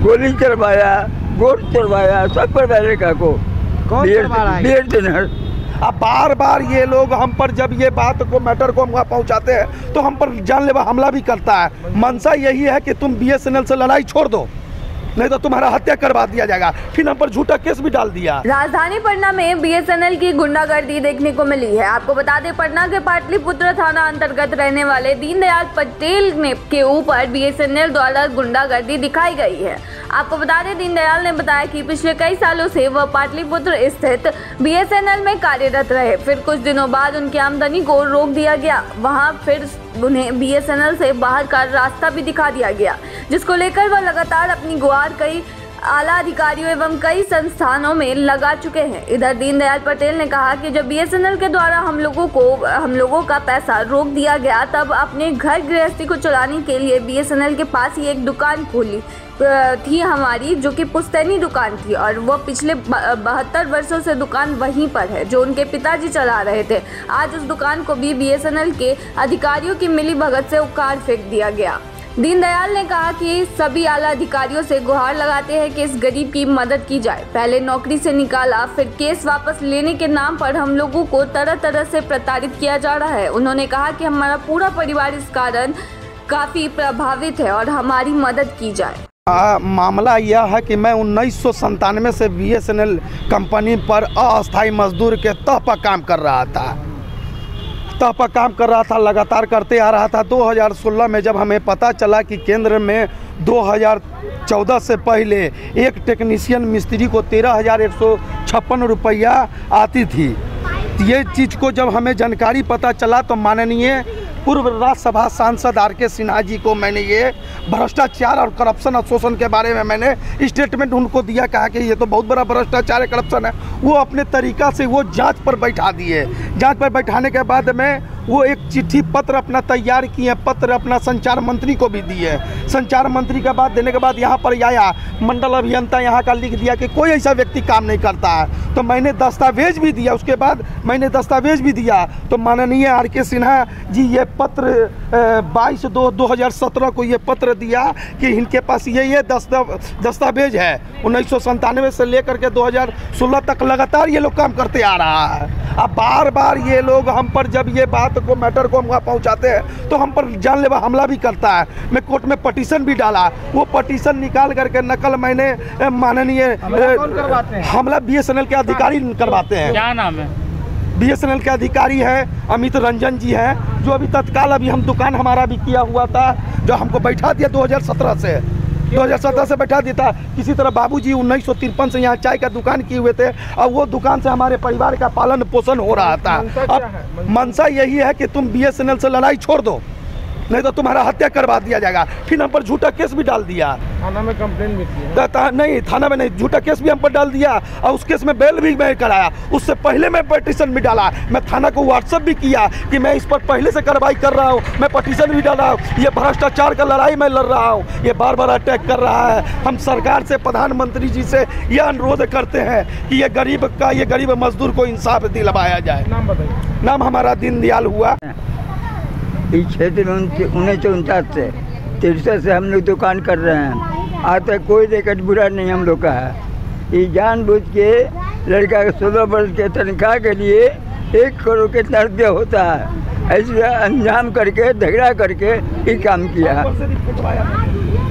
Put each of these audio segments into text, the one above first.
गोली चलवाया, गोट चलवाया, सब पर अमेरिका को। कौन चलवा रहा है? अब बार बार ये लोग हम पर जब ये बात को मैटर को वहाँ पहुँचाते हैं तो हम पर जानलेवा हमला भी करता है। मंशा यही है कि तुम BSNL से लड़ाई छोड़ दो, नहीं तो तुम्हारा हत्या करवा दिया जाएगा। फिर हम पर झूठा केस भी डाल दिया। राजधानी पटना में BSNL की गुंडागर्दी देखने को मिली है। आपको बता दें, पटना के पाटलिपुत्र थाना अंतर्गत रहने वाले दीनदयाल पटेल के ऊपर BSNL द्वारा गुंडागर्दी दिखाई गई है। आपको बता दें, दीनदयाल ने बताया कि पिछले कई सालों से वह पाटलिपुत्र स्थित BSNL में कार्यरत रहे। फिर कुछ दिनों बाद उनकी आमदनी को रोक दिया गया। वहां फिर उन्हें BSNL से बाहर का रास्ता भी दिखा दिया गया, जिसको लेकर वह लगातार अपनी गुहार कई आला अधिकारियों एवं कई संस्थानों में लगा चुके हैं। इधर दीनदयाल पटेल ने कहा कि जब BSNL के द्वारा हम लोगों का पैसा रोक दिया गया, तब अपने घर गृहस्थी को चलाने के लिए BSNL के पास ही एक दुकान खोली थी हमारी, जो कि पुश्तैनी दुकान थी, और वो पिछले 72 वर्षों से दुकान वहीं पर है जो उनके पिताजी चला रहे थे। आज उस दुकान को भी BSNL के अधिकारियों की मिलीभगत से उखाड़ फेंक दिया गया। दीनदयाल ने कहा कि सभी आला अधिकारियों से गुहार लगाते हैं कि इस गरीब की मदद की जाए। पहले नौकरी से निकाला, फिर केस वापस लेने के नाम पर हम लोगों को तरह तरह से प्रताड़ित किया जा रहा है। उन्होंने कहा कि हमारा पूरा परिवार इस कारण काफ़ी प्रभावित है और हमारी मदद की जाए। मामला यह है कि मैं 1997 से BSNL कंपनी पर अस्थायी मजदूर के तह पर काम कर रहा था। लगातार करते आ रहा था। 2016 में जब हमें पता चला कि केंद्र में 2014 से पहले एक टेक्नीशियन मिस्त्री को 13,156 रुपया आती थी, ये चीज़ को जब हमें जानकारी पता चला तो माननीय पूर्व राज्यसभा सांसद RK सिन्हा जी को मैंने ये भ्रष्टाचार और करप्शन और शोषण के बारे में मैंने स्टेटमेंट उनको दिया। कहा कि ये तो बहुत बड़ा भ्रष्टाचार है, करप्शन है। वो अपने तरीक़ा से वो जांच पर बैठा दिए। जांच पर बैठाने के बाद में वो एक चिट्ठी पत्र अपना तैयार किए, पत्र अपना संचार मंत्री को भी दिए। संचार मंत्री के बाद देने के बाद यहाँ पर आया मंडल अभियंता यहाँ का लिख दिया कि कोई ऐसा व्यक्ति काम नहीं करता है। तो मैंने दस्तावेज भी दिया, उसके बाद मैंने दस्तावेज भी दिया तो माननीय RK सिन्हा जी ये पत्र 22/2/2017 को ये पत्र दिया कि इनके पास ये दस्तावेज है। 1997 से लेकर के 2016 तक लगातार ये लोग काम करते आ रहा है। अब बार बार ये लोग हम पर जब ये बात को मैटर को वहाँ पहुँचाते हैं तो हम पर जानलेवा हमला भी करता है। मैं कोर्ट में पटिशन भी डाला, वो पटिशन निकाल करके नकल मैंने माननीय हमला BSNL के अधिकारी करवाते हैं। क्या नाम है? BSNL के अधिकारी हैं अमित रंजन जी हैं, जो अभी तत्काल अभी हम दुकान हमारा भी किया हुआ था, जो हमको बैठा दिया 2017 से बैठा दिया था। किसी तरह बाबूजी 1953 से यहाँ चाय का दुकान किए हुए थे और वो दुकान से हमारे परिवार का पालन पोषण हो रहा था। अब मंशा यही है कि तुम BSNL से लड़ाई छोड़ दो, नहीं तो तुम्हारा हत्या करवा दिया जाएगा। फिर हम पर झूठा केस भी डाल दिया। थाना में कंप्लेन भी की? नहीं, थाना में नहीं, झूठा केस भी हम पर डाल दिया और उस केस में बेल भी मैं कराया। उससे पहले मैं पटिशन भी डाला, मैं थाना को व्हाट्सएप भी किया कि मैं इस पर पहले से कार्रवाई कर रहा हूँ, मैं पटिशन भी डाला हूँ। ये भ्रष्टाचार का लड़ाई मैं लड़ रहा हूँ, ये बार बार अटैक कर रहा है। हम सरकार से, प्रधानमंत्री जी से यह अनुरोध करते हैं कि ये गरीब मजदूर को इंसाफ दिलवाया जाए। नाम बताइए। नाम हमारा दीनदयाल हुआ। इस क्षेत्र में 1949 से 63 से हम लोग दुकान कर रहे हैं। आज तक कोई दिक्कत बुरा नहीं हम लोग का है। ये जानबूझ के लड़का के 16 वर्ष के तनख्वाह के लिए 1 करोड़ कितना रुपया होता है, ऐसे अंजाम करके झगड़ा करके ये काम किया।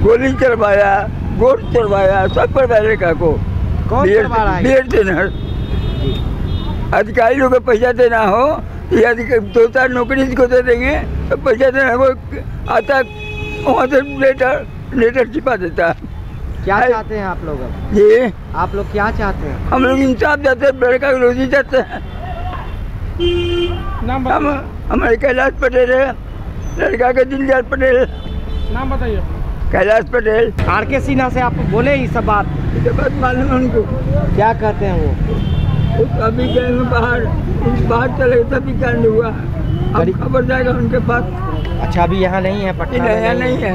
गोली चलवाया, गोट चलवाया, सब पर अमेरिका को। अधिकारी लोग को पैसा देना हो या 2-4 नौकरी को दे देंगे तो पैसा देना वो आता वहाँ से लेटर छिपा देता है। क्या चाहते हैं आप लोग? जी, आप लोग क्या चाहते हैं? हम लोग इंसाफ चाहते हैं, लड़का की रोजी चाहते हैं। हम हमारे कैलाश पटेल है, लड़का के दीनदयाल पटेल। नाम बताइए। कैलाश पटेल। RK सिन्हा से आप बोले ये सब बात मालूम है उनको? क्या कहते हैं वो? अभी गए हैं बाहर चले तभी कांड हुआ। अब खबर जाएगा उनके पास। अच्छा, अभी यहाँ नहीं है? पटना में नहीं है।